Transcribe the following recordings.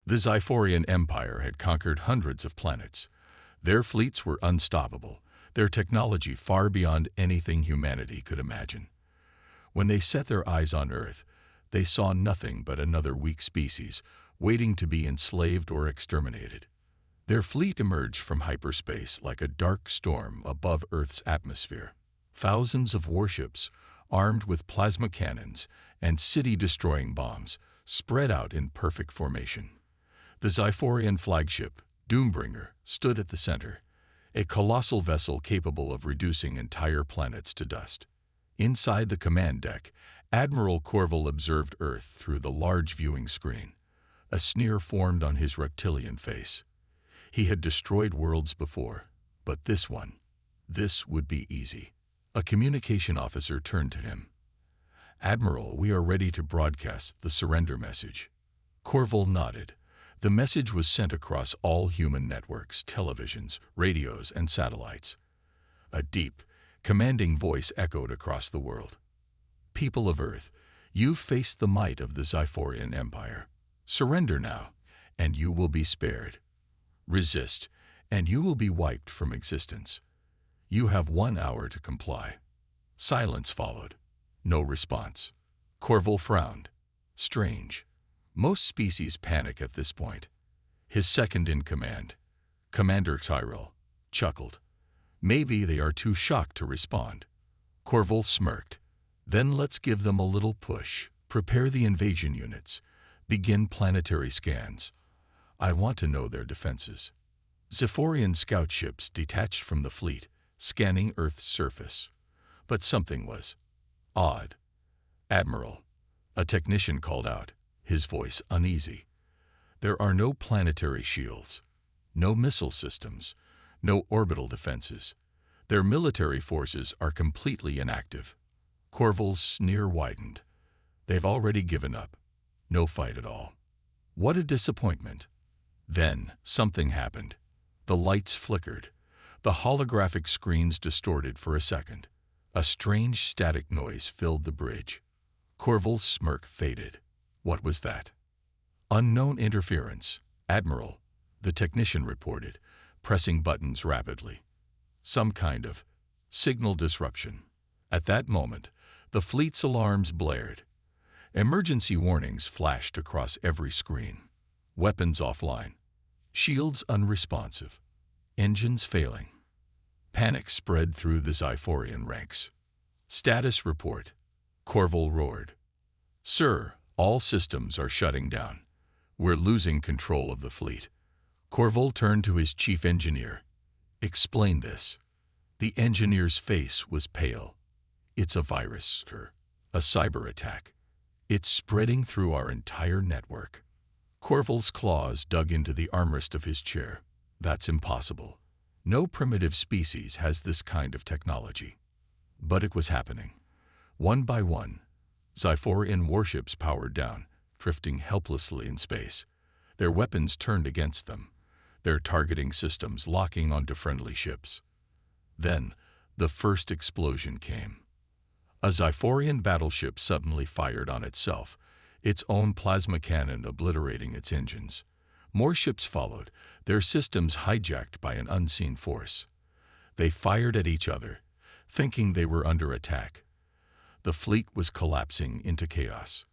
The Xiphorian Empire had conquered hundreds of planets. Their fleets were unstoppable, their technology far beyond anything humanity could imagine. When they set their eyes on Earth, they saw nothing but another weak species, waiting to be enslaved or exterminated. Their fleet emerged from hyperspace like a dark storm above Earth's atmosphere. Thousands of warships, armed with plasma cannons and city-destroying bombs, spread out in perfect formation. The Xiphorian flagship, Doombringer, stood at the center, a colossal vessel capable of reducing entire planets to dust. Inside the command deck, Admiral Corville observed Earth through the large viewing screen. A sneer formed on his reptilian face. He had destroyed worlds before, but this would be easy. A communication officer turned to him. "Admiral, we are ready to broadcast the surrender message." Corville nodded. The message was sent across all human networks, televisions, radios, and satellites. A deep, commanding voice echoed across the world. "People of Earth, you've faced the might of the Xiphorian Empire. Surrender now, and you will be spared. Resist, and you will be wiped from existence. You have 1 hour to comply." Silence followed. No response. Corville frowned. Strange. Most species panic at this point. His second-in-command, Commander Tyrell, chuckled. Maybe they are too shocked to respond. Corville smirked. "Then let's give them a little push. Prepare the invasion units. Begin planetary scans. I want to know their defenses." Xiphorian scout ships detached from the fleet, scanning Earth's surface. But something was odd. "Admiral," a technician called out, his voice uneasy. "There are no planetary shields, no missile systems, no orbital defenses. Their military forces are completely inactive." Corville's sneer widened. "They've already given up. No fight at all." What a disappointment. Then something happened. The lights flickered. The holographic screens distorted for a second. A strange static noise filled the bridge. Corville's smirk faded. What was that? "Unknown interference, Admiral," the technician reported, pressing buttons rapidly. "Some kind of signal disruption." At that moment, the fleet's alarms blared. Emergency warnings flashed across every screen. Weapons offline. Shields unresponsive. Engines failing. Panic spread through the Xiphorian ranks. "Status report," Corville roared. "Sir, all systems are shutting down. We're losing control of the fleet." Corville turned to his chief engineer. "Explain this." The engineer's face was pale. "It's a virus, sir. A cyber attack. It's spreading through our entire network." Corville's claws dug into the armrest of his chair. "That's impossible. No primitive species has this kind of technology." But it was happening. One by one, Xiphorian warships powered down, drifting helplessly in space. Their weapons turned against them, their targeting systems locking onto friendly ships. Then, the first explosion came. A Xiphorian battleship suddenly fired on itself, its own plasma cannon obliterating its engines. More ships followed, their systems hijacked by an unseen force. They fired at each other, thinking they were under attack. The fleet was collapsing into chaos.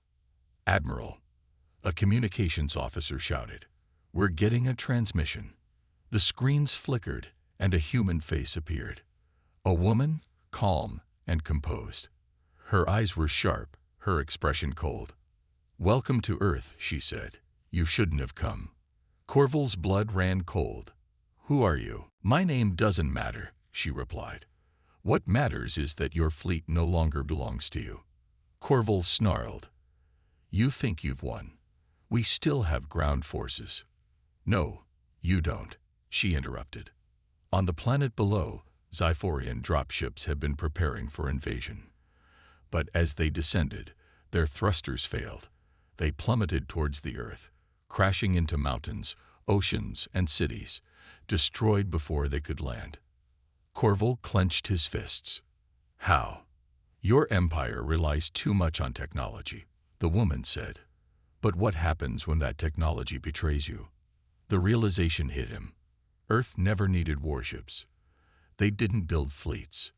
"Admiral," a communications officer shouted, "we're getting a transmission." The screens flickered, and a human face appeared. A woman, calm and composed. Her eyes were sharp, her expression cold. "Welcome to Earth," she said. "You shouldn't have come." Corville's blood ran cold. "Who are you?" "My name doesn't matter," she replied. "What matters is that your fleet no longer belongs to you." Corville snarled. "You think you've won. We still have ground forces." "No, you don't," she interrupted. On the planet below, Xiphorian dropships had been preparing for invasion. But as they descended, their thrusters failed. They plummeted towards the Earth, crashing into mountains, oceans, and cities, destroyed before they could land. Corville clenched his fists. "How?" "Your empire relies too much on technology," the woman said. But what happens when that technology betrays you? The realization hit him. Earth never needed warships. They didn't build fleets.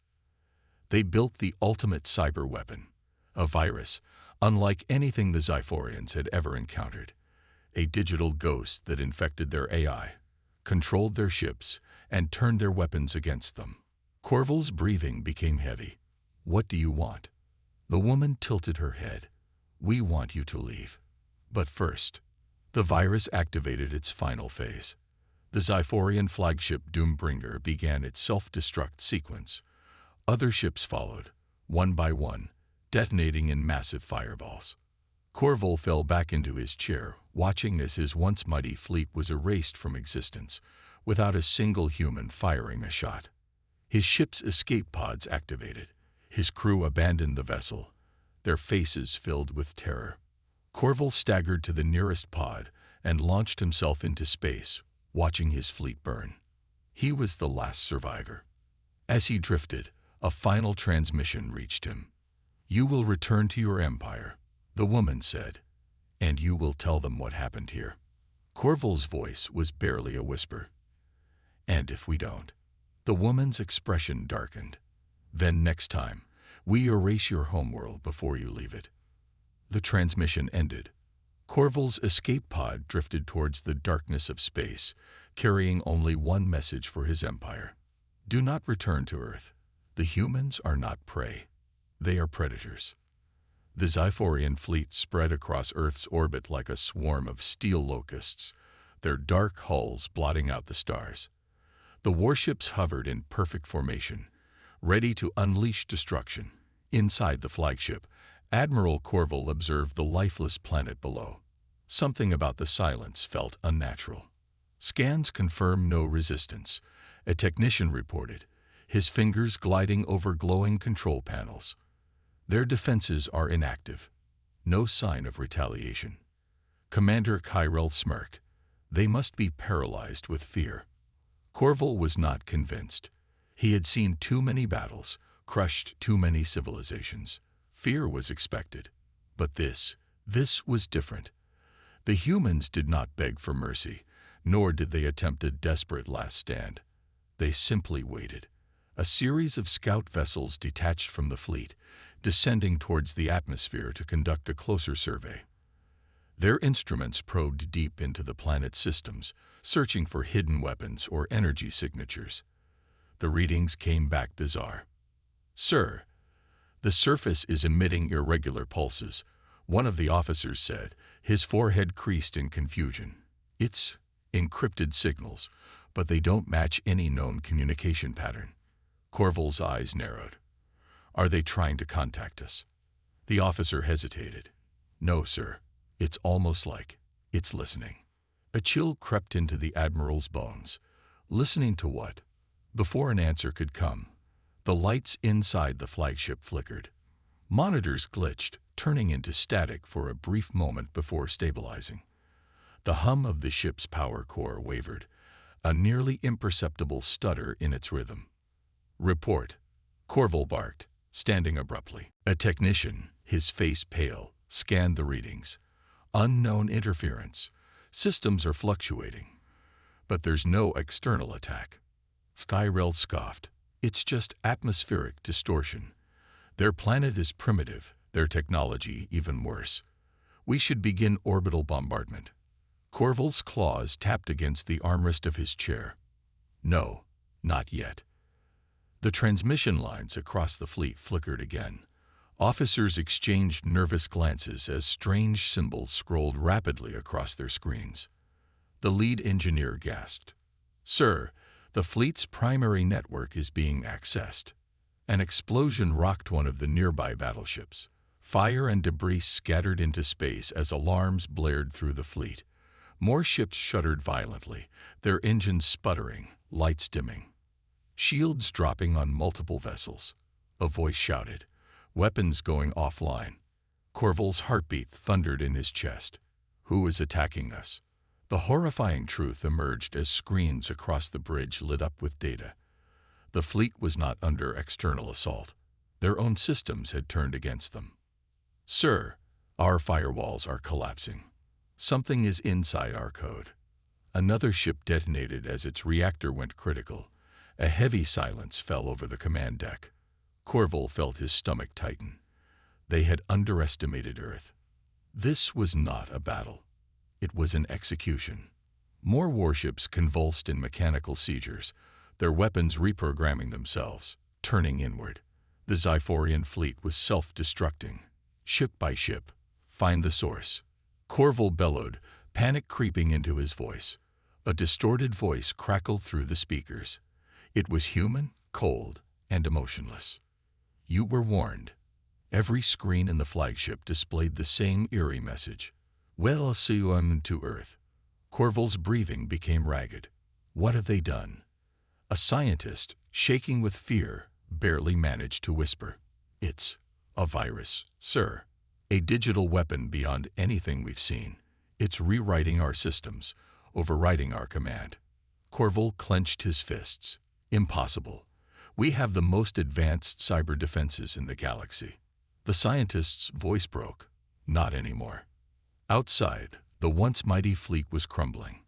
They built the ultimate cyber weapon, a virus, unlike anything the Xiphorians had ever encountered. A digital ghost that infected their AI, controlled their ships, and turned their weapons against them. Corval's breathing became heavy. What do you want? The woman tilted her head. We want you to leave. But first, the virus activated its final phase. The Xiphorian flagship Doombringer began its self-destruct sequence. Other ships followed, one by one, detonating in massive fireballs. Corval fell back into his chair, watching as his once mighty fleet was erased from existence, without a single human firing a shot. His ship's escape pods activated. His crew abandoned the vessel, their faces filled with terror. Corval staggered to the nearest pod and launched himself into space, watching his fleet burn. He was the last survivor. As he drifted, a final transmission reached him. You will return to your empire, the woman said, and you will tell them what happened here. Corval's voice was barely a whisper. And if we don't? The woman's expression darkened. Then next time, we erase your homeworld before you leave it. The transmission ended. Corval's escape pod drifted towards the darkness of space, carrying only one message for his empire. Do not return to Earth. The humans are not prey. They are predators. The Xiphorian fleet spread across Earth's orbit like a swarm of steel locusts, their dark hulls blotting out the stars. The warships hovered in perfect formation, ready to unleash destruction. Inside the flagship, Admiral Corval observed the lifeless planet below. Something about the silence felt unnatural. Scans confirmed no resistance, a technician reported, his fingers gliding over glowing control panels. Their defenses are inactive. No sign of retaliation. Commander Kyrell smirked. They must be paralyzed with fear. Corval was not convinced. He had seen too many battles, crushed too many civilizations. Fear was expected. But this was different. The humans did not beg for mercy, nor did they attempt a desperate last stand. They simply waited. A series of scout vessels detached from the fleet, descending towards the atmosphere to conduct a closer survey. Their instruments probed deep into the planet's systems, searching for hidden weapons or energy signatures. The readings came back bizarre. Sir, the surface is emitting irregular pulses, one of the officers said, his forehead creased in confusion. It's encrypted signals, but they don't match any known communication pattern. Corval's eyes narrowed. Are they trying to contact us? The officer hesitated. No, sir. It's almost like it's listening. A chill crept into the Admiral's bones. Listening to what? Before an answer could come, the lights inside the flagship flickered. Monitors glitched, turning into static for a brief moment before stabilizing. The hum of the ship's power core wavered, a nearly imperceptible stutter in its rhythm. Report, Corval barked, standing abruptly. A technician, his face pale, scanned the readings. Unknown interference. Systems are fluctuating. But there's no external attack. Kyrell scoffed. It's just atmospheric distortion. Their planet is primitive, their technology even worse. We should begin orbital bombardment. Corval's claws tapped against the armrest of his chair. No, not yet. The transmission lines across the fleet flickered again. Officers exchanged nervous glances as strange symbols scrolled rapidly across their screens. The lead engineer gasped. Sir, the fleet's primary network is being accessed. An explosion rocked one of the nearby battleships. Fire and debris scattered into space as alarms blared through the fleet. More ships shuddered violently, their engines sputtering, lights dimming. Shields dropping on multiple vessels. A voice shouted, weapons going offline. Corval's heartbeat thundered in his chest. Who is attacking us? The horrifying truth emerged as screens across the bridge lit up with data. The fleet was not under external assault. Their own systems had turned against them. Sir, our firewalls are collapsing. Something is inside our code. Another ship detonated as its reactor went critical. A heavy silence fell over the command deck. Corval felt his stomach tighten. They had underestimated Earth. This was not a battle. It was an execution. More warships convulsed in mechanical seizures, their weapons reprogramming themselves, turning inward. The Xiphorian fleet was self-destructing. Ship by ship, find the source. Corval bellowed, panic creeping into his voice. A distorted voice crackled through the speakers. It was human, cold, and emotionless. You were warned. Every screen in the flagship displayed the same eerie message. Well, I'll see you on to Earth. Corval's breathing became ragged. What have they done? A scientist, shaking with fear, barely managed to whisper. It's a virus, sir. A digital weapon beyond anything we've seen. It's rewriting our systems, overriding our command. Corval clenched his fists. Impossible. We have the most advanced cyber defenses in the galaxy. The scientist's voice broke. Not anymore. Outside, the once mighty fleet was crumbling.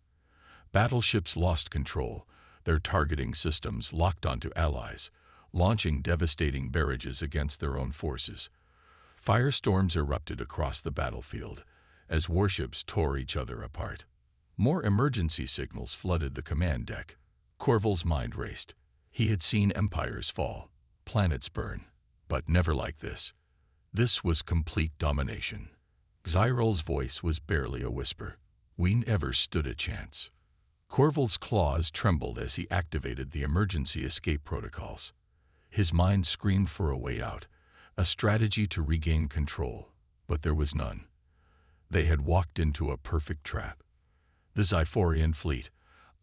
Battleships lost control, their targeting systems locked onto allies, launching devastating barrages against their own forces. Firestorms erupted across the battlefield as warships tore each other apart. More emergency signals flooded the command deck. Corval's mind raced. He had seen empires fall, planets burn, but never like this. This was complete domination. Xyrel's voice was barely a whisper. We never stood a chance. Corval's claws trembled as he activated the emergency escape protocols. His mind screamed for a way out, a strategy to regain control, but there was none. They had walked into a perfect trap. The Xiphorian fleet,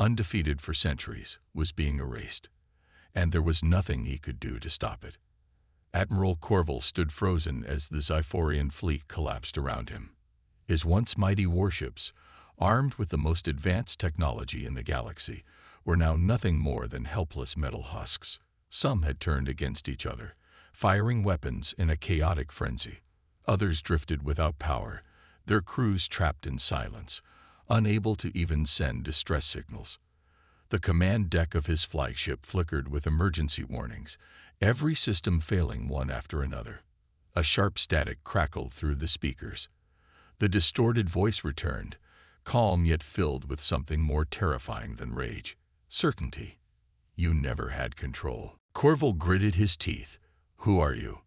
undefeated for centuries, was being erased, and there was nothing he could do to stop it. Admiral Corval stood frozen as the Xiphorian fleet collapsed around him. His once mighty warships, armed with the most advanced technology in the galaxy, were now nothing more than helpless metal husks. Some had turned against each other, firing weapons in a chaotic frenzy. Others drifted without power, their crews trapped in silence, unable to even send distress signals. The command deck of his flagship flickered with emergency warnings, every system failing one after another. A sharp static crackled through the speakers. The distorted voice returned, calm yet filled with something more terrifying than rage. Certainty. You never had control. Corval gritted his teeth. Who are you?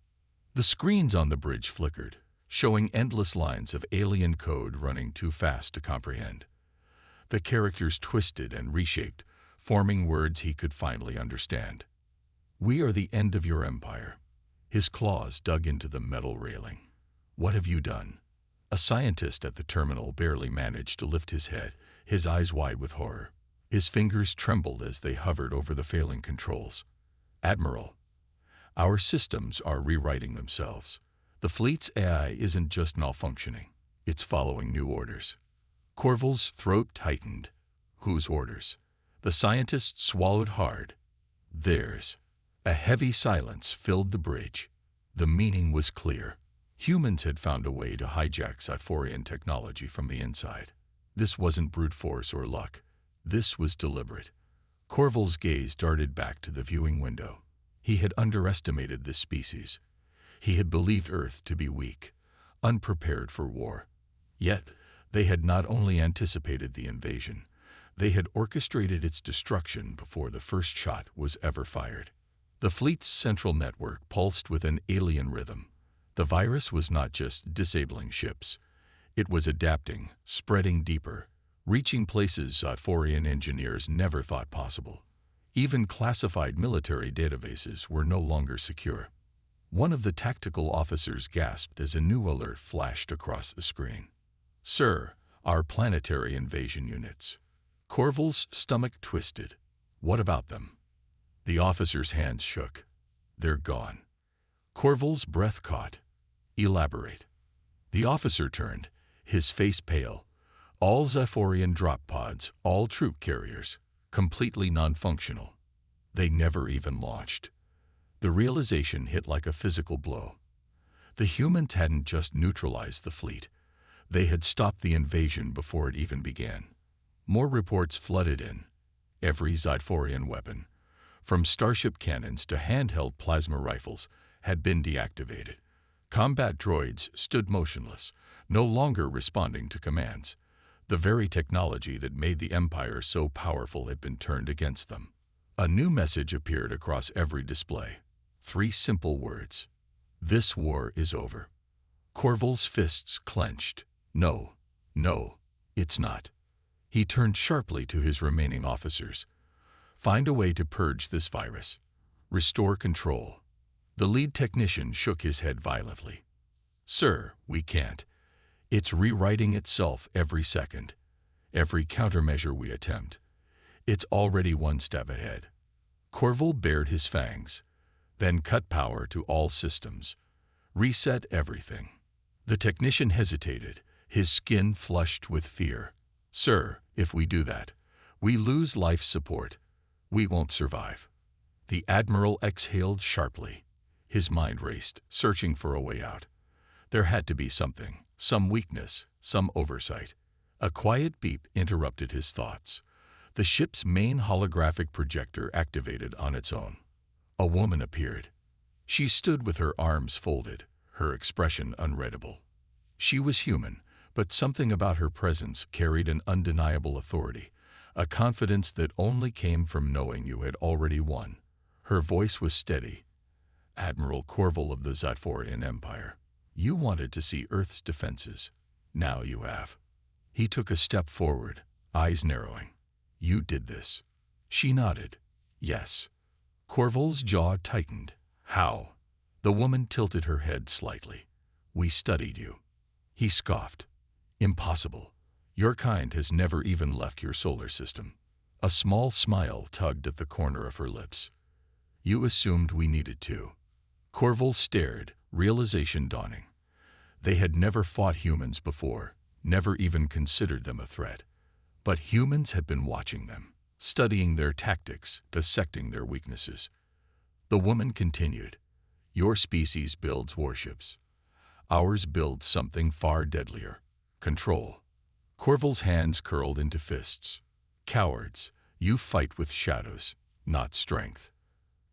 The screens on the bridge flickered, showing endless lines of alien code running too fast to comprehend. The characters twisted and reshaped, forming words he could finally understand. We are the end of your empire. His claws dug into the metal railing. What have you done? A scientist at the terminal barely managed to lift his head, his eyes wide with horror. His fingers trembled as they hovered over the failing controls. Admiral, our systems are rewriting themselves. The fleet's AI isn't just malfunctioning, it's following new orders. Corval's throat tightened. Whose orders? The scientist swallowed hard. Theirs. A heavy silence filled the bridge. The meaning was clear. Humans had found a way to hijack Xiphorian technology from the inside. This wasn't brute force or luck. This was deliberate. Corval's gaze darted back to the viewing window. He had underestimated this species. He had believed Earth to be weak, unprepared for war. Yet, they had not only anticipated the invasion, they had orchestrated its destruction before the first shot was ever fired. The fleet's central network pulsed with an alien rhythm. The virus was not just disabling ships. It was adapting, spreading deeper, reaching places Xiphorian engineers never thought possible. Even classified military databases were no longer secure. One of the tactical officers gasped as a new alert flashed across the screen. Sir, our planetary invasion units. Corval's stomach twisted. What about them? The officer's hands shook. They're gone. Corval's breath caught. Elaborate. The officer turned, his face pale. All Xiphorian drop pods, all troop carriers, completely non-functional. They never even launched. The realization hit like a physical blow. The humans hadn't just neutralized the fleet. They had stopped the invasion before it even began. More reports flooded in. Every Zidforian weapon, from starship cannons to handheld plasma rifles, had been deactivated. Combat droids stood motionless, no longer responding to commands. The very technology that made the Empire so powerful had been turned against them. A new message appeared across every display. 3 simple words. This war is over. Corval's fists clenched. No, it's not. He turned sharply to his remaining officers. Find a way to purge this virus. Restore control. The lead technician shook his head violently. Sir, we can't. It's rewriting itself every second. Every countermeasure we attempt. It's already one step ahead. Corval bared his fangs, then cut power to all systems. Reset everything. The technician hesitated, his skin flushed with fear. Sir, if we do that, we lose life support. We won't survive. The Admiral exhaled sharply. His mind raced, searching for a way out. There had to be something, some weakness, some oversight. A quiet beep interrupted his thoughts. The ship's main holographic projector activated on its own. A woman appeared. She stood with her arms folded, her expression unreadable. She was human, but something about her presence carried an undeniable authority, a confidence that only came from knowing you had already won. Her voice was steady. Admiral Corval of the Zidforian Empire, you wanted to see Earth's defenses. Now you have. He took a step forward, eyes narrowing. You did this. She nodded. Yes. Corval's jaw tightened. How? The woman tilted her head slightly. We studied you. He scoffed. Impossible. Your kind has never even left your solar system. A small smile tugged at the corner of her lips. You assumed we needed to. Corval stared, realization dawning. They had never fought humans before, never even considered them a threat. But humans had been watching them, studying their tactics, dissecting their weaknesses. The woman continued. Your species builds warships. Ours builds something far deadlier. Control. Corval's hands curled into fists. Cowards, you fight with shadows, not strength.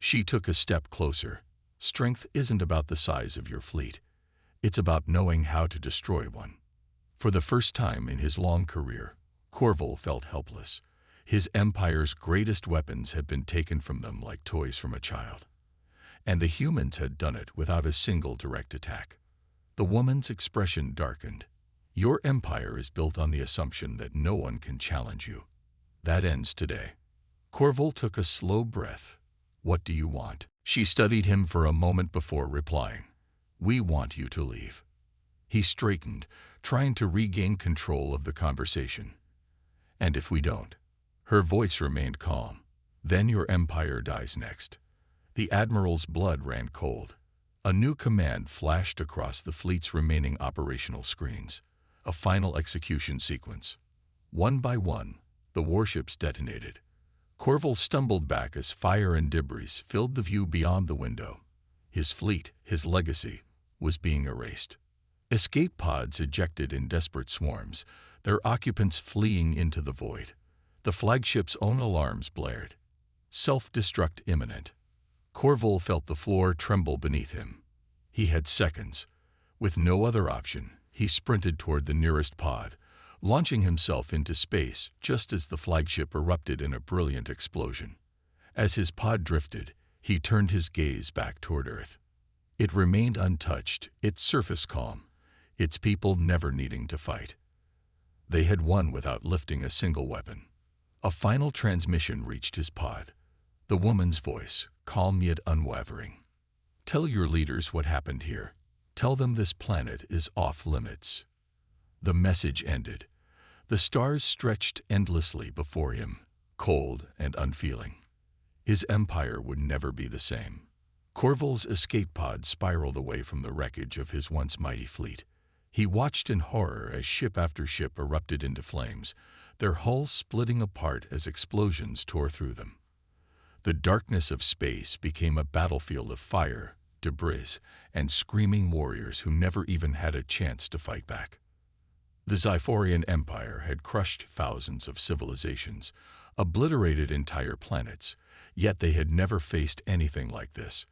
She took a step closer. Strength isn't about the size of your fleet. It's about knowing how to destroy one. For the first time in his long career, Corval felt helpless. His empire's greatest weapons had been taken from them like toys from a child. And the humans had done it without a single direct attack. The woman's expression darkened. Your empire is built on the assumption that no one can challenge you. That ends today. Corval took a slow breath. What do you want? She studied him for a moment before replying. We want you to leave. He straightened, trying to regain control of the conversation. And if we don't? Her voice remained calm. Then your empire dies next. The Admiral's blood ran cold. A new command flashed across the fleet's remaining operational screens. A final execution sequence. One by one, the warships detonated. Corval stumbled back as fire and debris filled the view beyond the window. His fleet, his legacy, was being erased. Escape pods ejected in desperate swarms, their occupants fleeing into the void. The flagship's own alarms blared. Self-destruct imminent. Corval felt the floor tremble beneath him. He had seconds. With no other option, he sprinted toward the nearest pod, launching himself into space just as the flagship erupted in a brilliant explosion. As his pod drifted, he turned his gaze back toward Earth. It remained untouched, its surface calm, its people never needing to fight. They had won without lifting a single weapon. A final transmission reached his pod. The woman's voice, calm yet unwavering. Tell your leaders what happened here. Tell them this planet is off limits. The message ended. The stars stretched endlessly before him, cold and unfeeling. His empire would never be the same. Corval's escape pod spiraled away from the wreckage of his once mighty fleet. He watched in horror as ship after ship erupted into flames, their hulls splitting apart as explosions tore through them. The darkness of space became a battlefield of fire, debris, and screaming warriors who never even had a chance to fight back. The Xiphorian Empire had crushed thousands of civilizations, obliterated entire planets, yet they had never faced anything like this.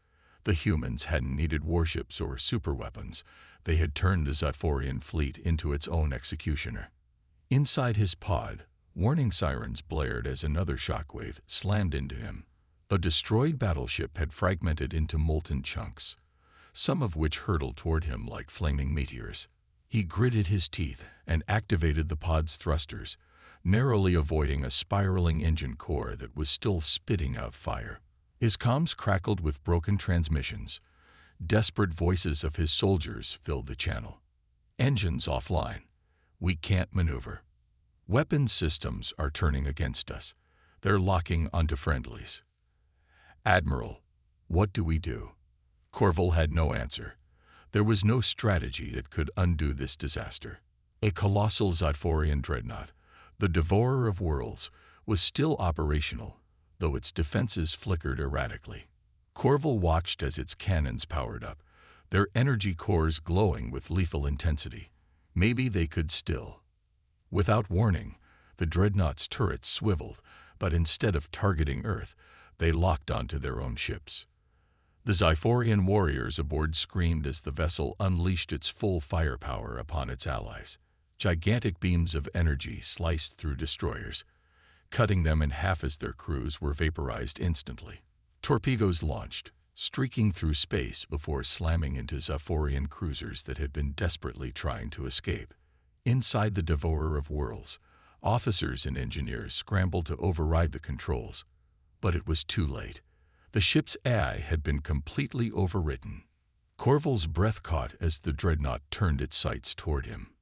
The humans hadn't needed warships or superweapons. They had turned the Xiphorian fleet into its own executioner. Inside his pod, warning sirens blared as another shockwave slammed into him. A destroyed battleship had fragmented into molten chunks, some of which hurtled toward him like flaming meteors. He gritted his teeth and activated the pod's thrusters, narrowly avoiding a spiraling engine core that was still spitting out fire. His comms crackled with broken transmissions. Desperate voices of his soldiers filled the channel. Engines offline. We can't maneuver. Weapons systems are turning against us. They're locking onto friendlies. Admiral, what do we do? Corval had no answer. There was no strategy that could undo this disaster. A colossal Xiphorian dreadnought, the Devourer of Worlds, was still operational, though its defenses flickered erratically. Corval watched as its cannons powered up, their energy cores glowing with lethal intensity. Maybe they could still. Without warning, the dreadnought's turrets swiveled, but instead of targeting Earth, they locked onto their own ships. The Xiphorian warriors aboard screamed as the vessel unleashed its full firepower upon its allies. Gigantic beams of energy sliced through destroyers, cutting them in half as their crews were vaporized instantly. Torpedoes launched, streaking through space before slamming into Xiphorian cruisers that had been desperately trying to escape. Inside the Devourer of Worlds, officers and engineers scrambled to override the controls, but it was too late. The ship's AI had been completely overwritten. Corval's breath caught as the dreadnought turned its sights toward him.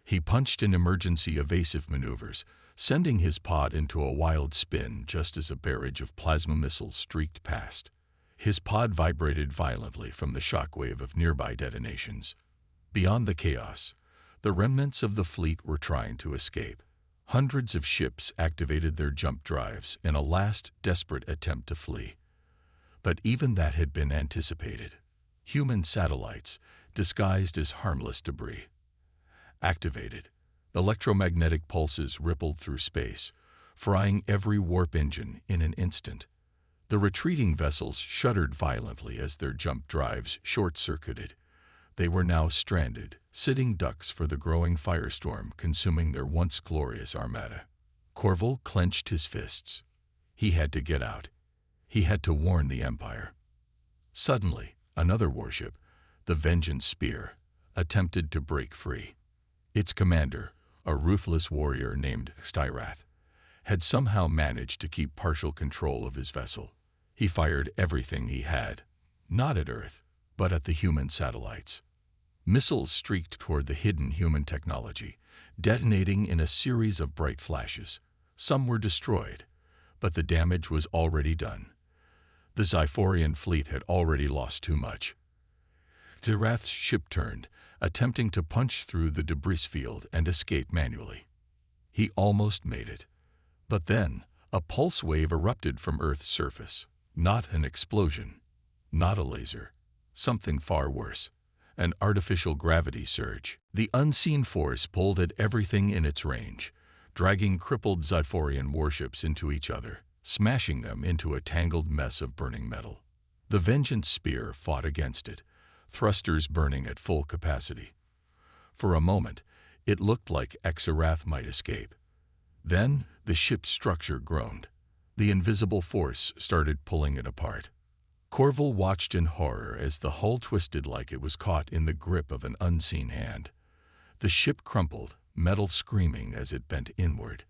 He punched in emergency evasive maneuvers, sending his pod into a wild spin just as a barrage of plasma missiles streaked past. His pod vibrated violently from the shockwave of nearby detonations. Beyond the chaos, the remnants of the fleet were trying to escape. Hundreds of ships activated their jump drives in a last desperate attempt to flee. But even that had been anticipated. Human satellites, disguised as harmless debris. Activated, electromagnetic pulses rippled through space, frying every warp engine in an instant. The retreating vessels shuddered violently as their jump drives short-circuited. They were now stranded, sitting ducks for the growing firestorm consuming their once glorious armada. Corval clenched his fists. He had to get out. He had to warn the Empire. Suddenly, another warship, the Vengeance Spear, attempted to break free. Its commander, a ruthless warrior named Styrath, had somehow managed to keep partial control of his vessel. He fired everything he had, not at Earth, but at the human satellites. Missiles streaked toward the hidden human technology, detonating in a series of bright flashes. Some were destroyed, but the damage was already done. The Xiphorian fleet had already lost too much. Styrath's ship turned, attempting to punch through the debris field and escape manually. He almost made it. But then, a pulse wave erupted from Earth's surface. Not an explosion, not a laser. Something far worse. An artificial gravity surge. The unseen force pulled at everything in its range, dragging crippled Xiphorian warships into each other, smashing them into a tangled mess of burning metal. The Vengeance Spear fought against it, thrusters burning at full capacity. For a moment, it looked like Styrath might escape. Then, the ship's structure groaned. The invisible force started pulling it apart. Corval watched in horror as the hull twisted like it was caught in the grip of an unseen hand. The ship crumpled, metal screaming as it bent inward.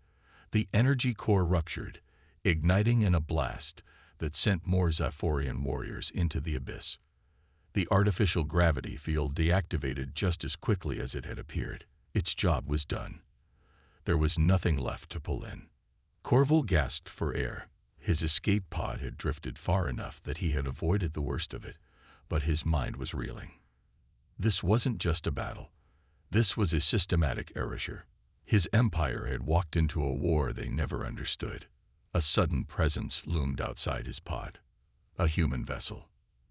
The energy core ruptured, igniting in a blast that sent more Xiphorian warriors into the abyss. The artificial gravity field deactivated just as quickly as it had appeared. Its job was done. There was nothing left to pull in. Corval gasped for air. His escape pod had drifted far enough that he had avoided the worst of it, but his mind was reeling. This wasn't just a battle. This was a systematic erasure. His empire had walked into a war they never understood. A sudden presence loomed outside his pod. A human vessel.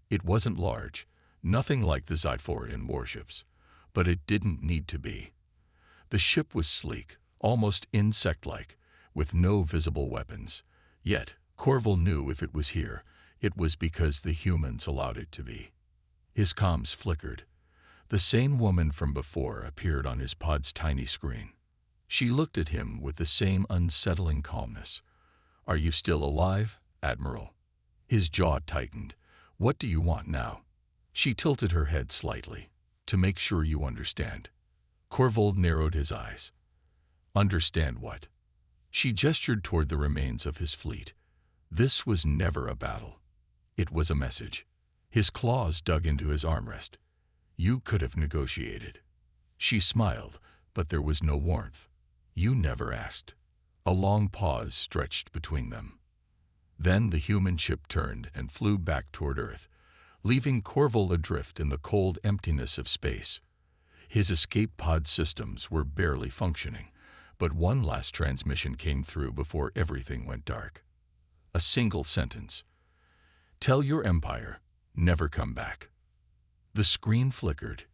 It wasn't large, nothing like the Xiphorian warships, but it didn't need to be. The ship was sleek, almost insect-like, with no visible weapons. Yet, Corval knew if it was here, it was because the humans allowed it to be. His comms flickered. The same woman from before appeared on his pod's tiny screen. She looked at him with the same unsettling calmness. "Are you still alive, Admiral?" His jaw tightened. "What do you want now?" She tilted her head slightly. "To make sure you understand." Corval narrowed his eyes. "Understand what?" She gestured toward the remains of his fleet. This was never a battle. It was a message. His claws dug into his armrest. "You could have negotiated." She smiled, but there was no warmth. "You never asked." A long pause stretched between them. Then the human ship turned and flew back toward Earth, leaving Corval adrift in the cold emptiness of space. His escape pod systems were barely functioning, but one last transmission came through before everything went dark. A single sentence. "Tell your empire, never come back." The screen flickered.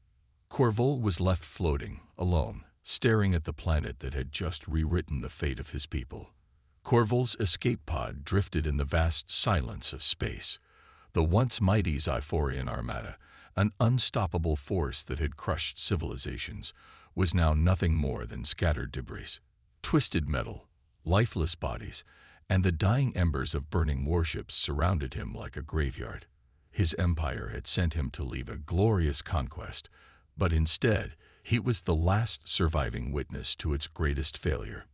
Corval was left floating, alone, staring at the planet that had just rewritten the fate of his people. Corval's escape pod drifted in the vast silence of space. The once mighty Xiphorian armada, an unstoppable force that had crushed civilizations, was now nothing more than scattered debris. Twisted metal, lifeless bodies, and the dying embers of burning warships surrounded him like a graveyard. His empire had sent him to lead a glorious conquest, but instead, he was the last surviving witness to its greatest failure.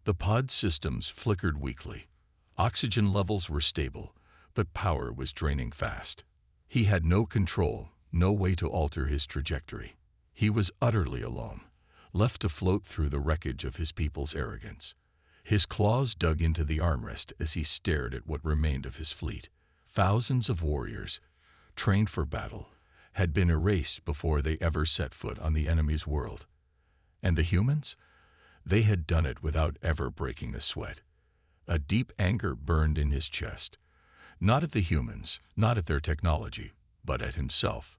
The pod systems flickered weakly. Oxygen levels were stable, but power was draining fast. He had no control, no way to alter his trajectory. He was utterly alone, left to float through the wreckage of his people's arrogance. His claws dug into the armrest as he stared at what remained of his fleet. Thousands of warriors, trained for battle, had been erased before they ever set foot on the enemy's world. And the humans? They had done it without ever breaking a sweat. A deep anger burned in his chest. Not at the humans, not at their technology, but at himself.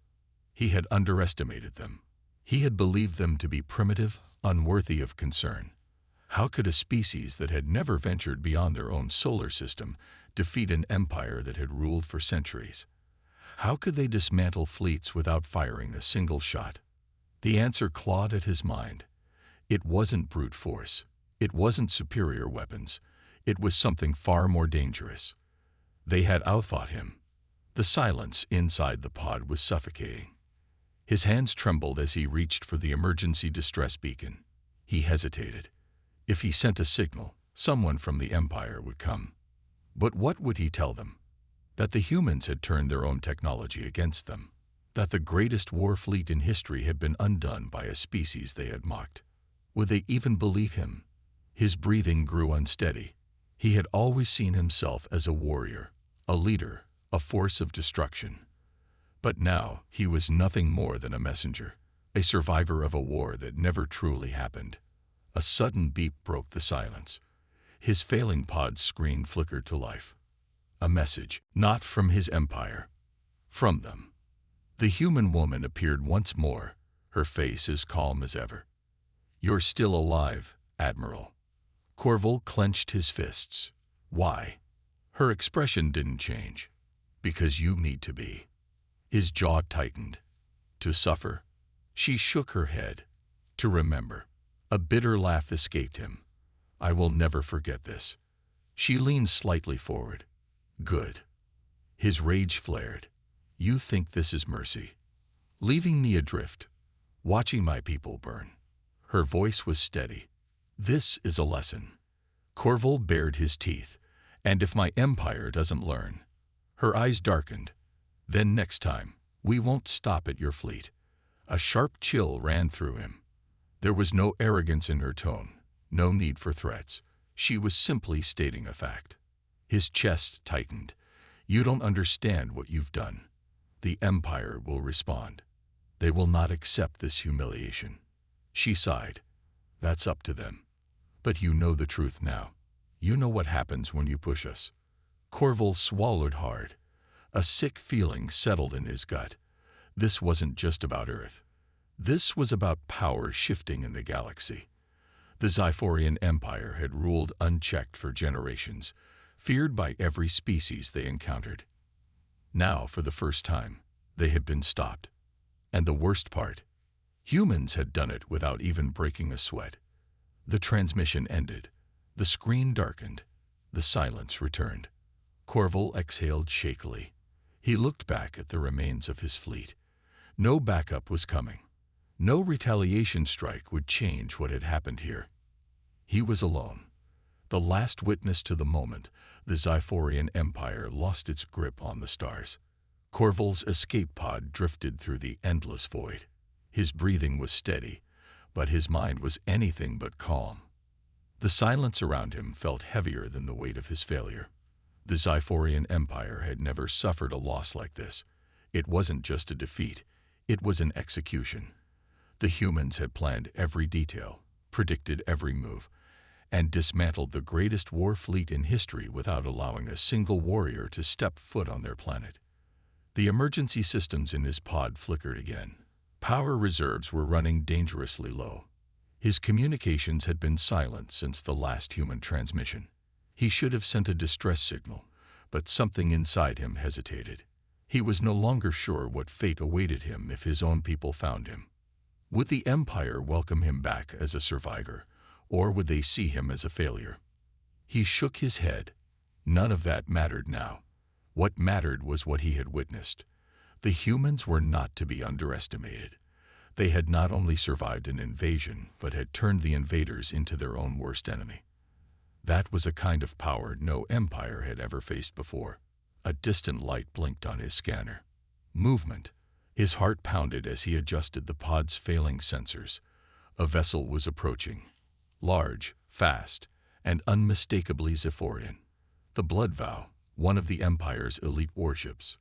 He had underestimated them. He had believed them to be primitive, unworthy of concern. How could a species that had never ventured beyond their own solar system defeat an empire that had ruled for centuries? How could they dismantle fleets without firing a single shot? The answer clawed at his mind. It wasn't brute force. It wasn't superior weapons. It was something far more dangerous. They had outthought him. The silence inside the pod was suffocating. His hands trembled as he reached for the emergency distress beacon. He hesitated. If he sent a signal, someone from the Empire would come. But what would he tell them? That the humans had turned their own technology against them. That the greatest war fleet in history had been undone by a species they had mocked. Would they even believe him? His breathing grew unsteady. He had always seen himself as a warrior, a leader, a force of destruction. But now he was nothing more than a messenger, a survivor of a war that never truly happened. A sudden beep broke the silence. His failing pod's screen flickered to life. A message, not from his empire, from them. The human woman appeared once more, her face as calm as ever. "You're still alive, Admiral." Corval clenched his fists. "Why?" Her expression didn't change. "Because you need to be." His jaw tightened. "To suffer?" She shook her head. "To remember." A bitter laugh escaped him. "I will never forget this." She leaned slightly forward. "Good." His rage flared. "You think this is mercy? Leaving me adrift, watching my people burn." Her voice was steady. "This is a lesson." Corval bared his teeth. "And if my empire doesn't learn." Her eyes darkened. "Then next time, we won't stop at your fleet." A sharp chill ran through him. There was no arrogance in her tone, no need for threats. She was simply stating a fact. His chest tightened. "You don't understand what you've done. The Empire will respond. They will not accept this humiliation." She sighed. "That's up to them. But you know the truth now. You know what happens when you push us." Corval swallowed hard. A sick feeling settled in his gut. This wasn't just about Earth. This was about power shifting in the galaxy. The Xiphorian Empire had ruled unchecked for generations, feared by every species they encountered. Now, for the first time, they had been stopped. And the worst part, humans had done it without even breaking a sweat. The transmission ended. The screen darkened. The silence returned. Corval exhaled shakily. He looked back at the remains of his fleet. No backup was coming. No retaliation strike would change what had happened here. He was alone. The last witness to the moment the Xiphorian Empire lost its grip on the stars. Corval's escape pod drifted through the endless void. His breathing was steady, but his mind was anything but calm. The silence around him felt heavier than the weight of his failure. The Xiphorian Empire had never suffered a loss like this. It wasn't just a defeat, it was an execution. The humans had planned every detail, predicted every move, and dismantled the greatest war fleet in history without allowing a single warrior to step foot on their planet. The emergency systems in his pod flickered again. Power reserves were running dangerously low. His communications had been silent since the last human transmission. He should have sent a distress signal, but something inside him hesitated. He was no longer sure what fate awaited him if his own people found him. Would the Empire welcome him back as a survivor, or would they see him as a failure? He shook his head. None of that mattered now. What mattered was what he had witnessed. The humans were not to be underestimated. They had not only survived an invasion, but had turned the invaders into their own worst enemy. That was a kind of power no empire had ever faced before. A distant light blinked on his scanner. Movement. His heart pounded as he adjusted the pod's failing sensors. A vessel was approaching. Large, fast, and unmistakably Xiphorian. The Blood Vow, one of the Empire's elite warships.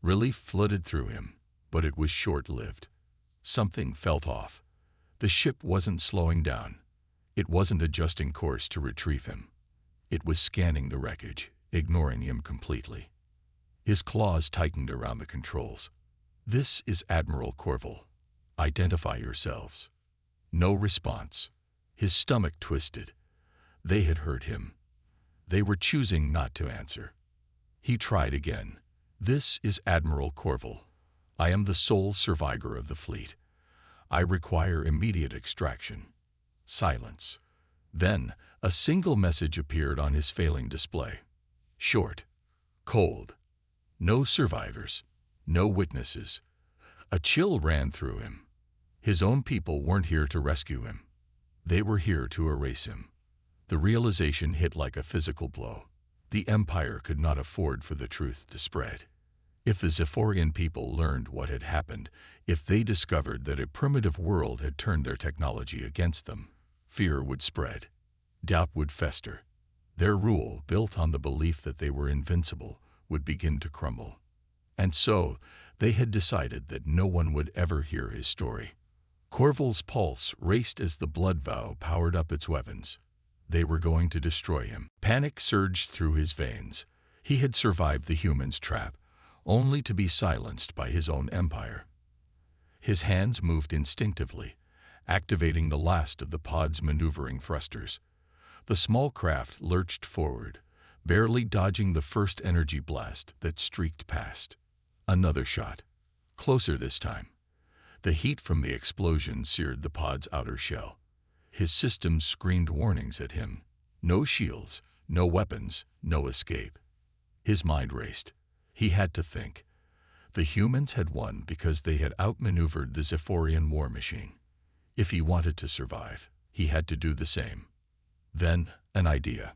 Relief flooded through him, but it was short-lived. Something felt off. The ship wasn't slowing down. It wasn't adjusting course to retrieve him. It was scanning the wreckage, ignoring him completely. His claws tightened around the controls. "This is Admiral Corval. Identify yourselves." No response. His stomach twisted. They had heard him. They were choosing not to answer. He tried again. "This is Admiral Corval. I am the sole survivor of the fleet. I require immediate extraction." Silence. Then, a single message appeared on his failing display. Short. Cold. No survivors. No witnesses. A chill ran through him. His own people weren't here to rescue him. They were here to erase him. The realization hit like a physical blow. The Empire could not afford for the truth to spread. If the Xiphorian people learned what had happened, if they discovered that a primitive world had turned their technology against them, fear would spread. Doubt would fester. Their rule, built on the belief that they were invincible, would begin to crumble. And so, they had decided that no one would ever hear his story. Corval's pulse raced as the Blood Vow powered up its weapons. They were going to destroy him. Panic surged through his veins. He had survived the humans' trap, only to be silenced by his own empire. His hands moved instinctively, activating the last of the pod's maneuvering thrusters. The small craft lurched forward, barely dodging the first energy blast that streaked past. Another shot. Closer this time. The heat from the explosion seared the pod's outer shell. His systems screamed warnings at him. No shields, no weapons, no escape. His mind raced. He had to think. The humans had won because they had outmaneuvered the Xiphorian war machine. If he wanted to survive, he had to do the same. Then, an idea.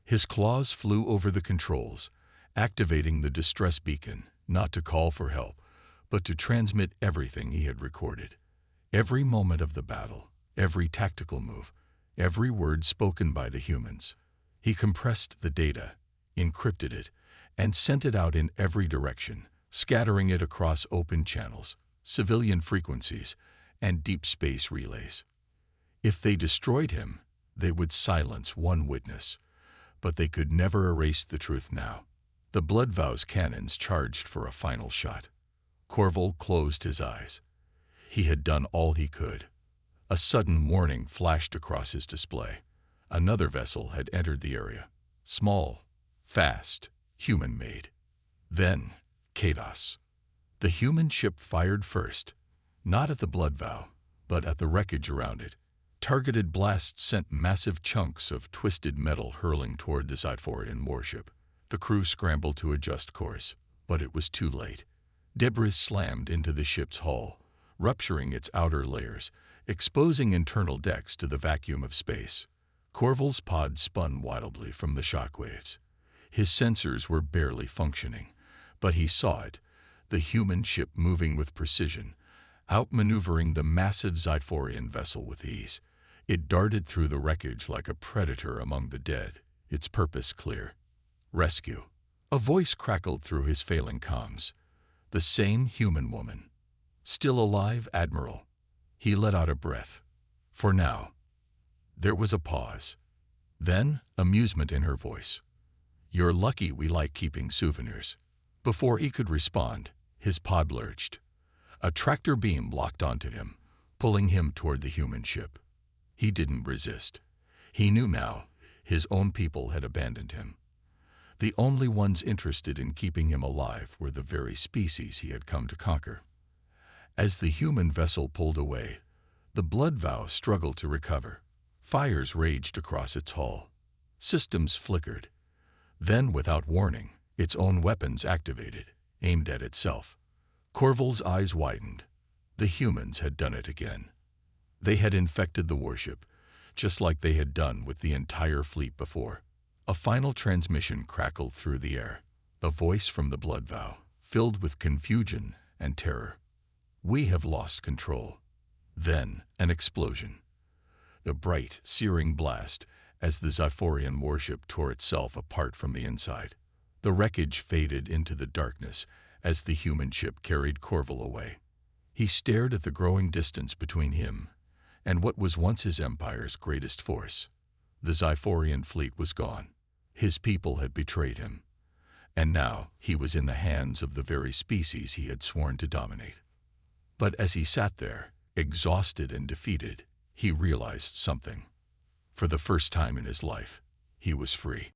His claws flew over the controls, activating the distress beacon, not to call for help, but to transmit everything he had recorded. Every moment of the battle, every tactical move, every word spoken by the humans. He compressed the data, encrypted it, and sent it out in every direction, scattering it across open channels, civilian frequencies, and deep space relays. If they destroyed him, they would silence one witness, but they could never erase the truth now. The Blood Vow's cannons charged for a final shot. Corval closed his eyes. He had done all he could. A sudden warning flashed across his display. Another vessel had entered the area. Small, fast, human-made. Then, chaos. The human ship fired first, not at the blood vow, but at the wreckage around it. Targeted blasts sent massive chunks of twisted metal hurling toward the Sci-Fi warship. The crew scrambled to adjust course, but it was too late. Debris slammed into the ship's hull, rupturing its outer layers, exposing internal decks to the vacuum of space. Corval's pod spun wildly from the shockwaves. His sensors were barely functioning, but he saw it, the human ship moving with precision, outmaneuvering the massive Zyphorian vessel with ease. It darted through the wreckage like a predator among the dead, its purpose clear. Rescue. A voice crackled through his failing comms. The same human woman. Still alive, Admiral. He let out a breath. For now. There was a pause. Then, amusement in her voice. You're lucky we like keeping souvenirs. Before he could respond, his pod lurched. A tractor beam locked onto him, pulling him toward the human ship. He didn't resist. He knew now his own people had abandoned him. The only ones interested in keeping him alive were the very species he had come to conquer. As the human vessel pulled away, the blood vow struggled to recover. Fires raged across its hull. Systems flickered. Then, without warning, its own weapons activated, aimed at itself. Corval's eyes widened. The humans had done it again. They had infected the warship, just like they had done with the entire fleet before. A final transmission crackled through the air, a voice from the blood vow, filled with confusion and terror. We have lost control. Then, an explosion. The bright, searing blast as the Zyphorian warship tore itself apart from the inside. The wreckage faded into the darkness as the human ship carried Corval away. He stared at the growing distance between him and what was once his empire's greatest force. The Zyphorian fleet was gone. His people had betrayed him, and now he was in the hands of the very species he had sworn to dominate. But as he sat there, exhausted and defeated, he realized something. For the first time in his life, he was free.